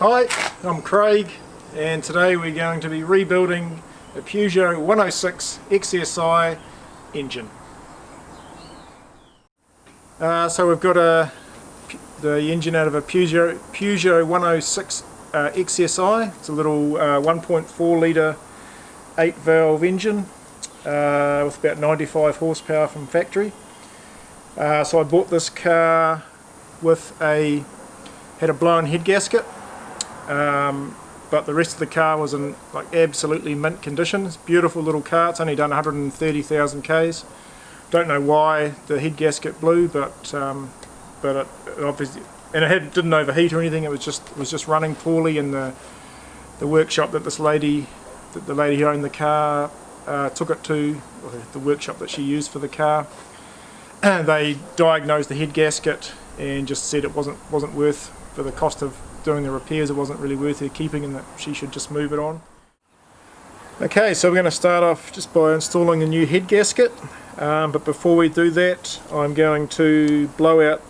Hi, I'm Craig, and today we're going to be rebuilding a Peugeot 106 XSI engine. So we've got the engine out of a Peugeot 106 XSI. It's a little 1.4 litre 8 valve engine with about 95 horsepower from factory. So I bought this car with had a blown head gasket. But the rest of the car was in like absolutely mint condition. It's a beautiful little car. It's only done 130,000 k's. Don't know why the head gasket blew, but it obviously, and it didn't overheat or anything. It was just running poorly in the workshop that the lady who owned the car took it to, or the workshop that she used for the car. They diagnosed the head gasket and just said it wasn't worth, for the cost of doing the repairs, it wasn't really worth her keeping, and that she should just move it on. Okay, so we're going to start off just by installing a new head gasket, but before we do that I'm going to blow out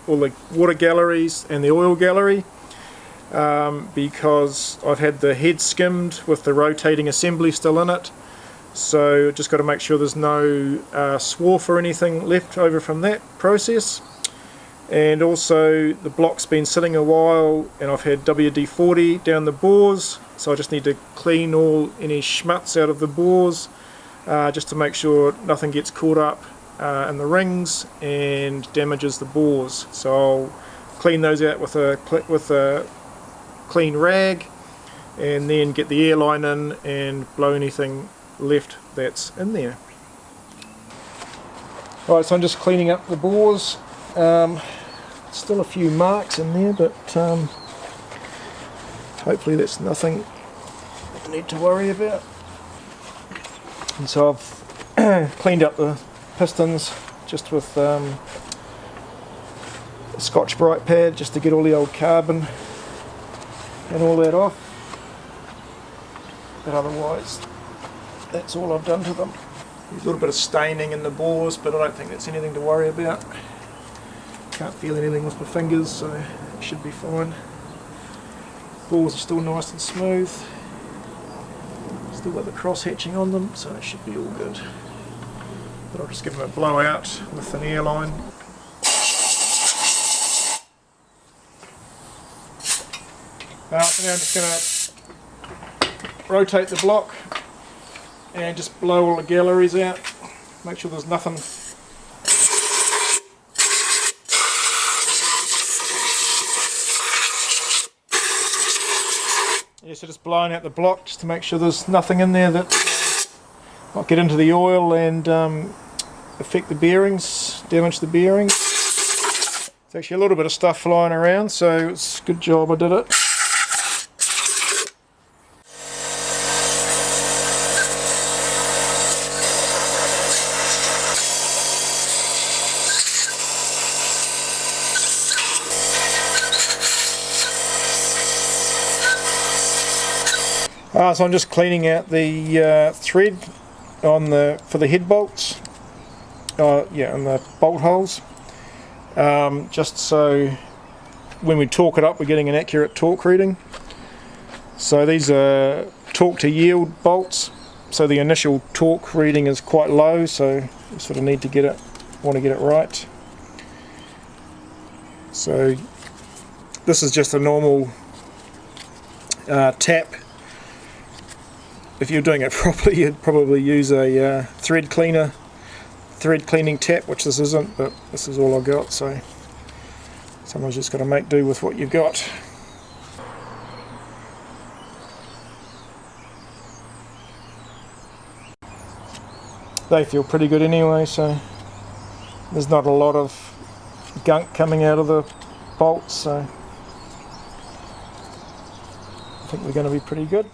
all the water galleries and the oil gallery, because I've had the head skimmed with the rotating assembly still in it, so just got to make sure there's no swarf or anything left over from that process. And also the block's been sitting a while and I've had WD-40 down the bores, so I just need to clean any schmutz out of the bores, just to make sure nothing gets caught up in the rings and damages the bores. So I'll clean those out with a clean rag, and then get the airline in and blow anything left that's in there. Right, so I'm just cleaning up the bores. Still a few marks in there, but hopefully that's nothing I need to worry about. And so I've cleaned up the pistons just with a Scotch Brite pad, just to get all the old carbon and all that off, but otherwise that's all I've done to them. There's a little bit of staining in the bores, but I don't think that's anything to worry about. Can't feel anything with my fingers, so it should be fine. Bores are still nice and smooth. Still got the cross hatching on them, so it should be all good. But I'll just give them a blowout with an airline. So now I'm just going to rotate the block and just blow all the galleries out. Make sure there's nothing . Yeah, so just blowing out the block just to make sure there's nothing in there that might get into the oil and affect the bearings, damage the bearings. There's actually a little bit of stuff flying around, so it's a good job I did it. So I'm just cleaning out the thread for the head bolts, and the bolt holes, just so when we torque it up we're getting an accurate torque reading. So these are torque to yield bolts, so the initial torque reading is quite low, so you sort of want to get it right. So this is just a normal tap. If you're doing it properly, you'd probably use a thread cleaning tap, which this isn't, but this is all I got, so someone's just got to make do with what you've got. They feel pretty good anyway, so there's not a lot of gunk coming out of the bolts, so I think we're going to be pretty good.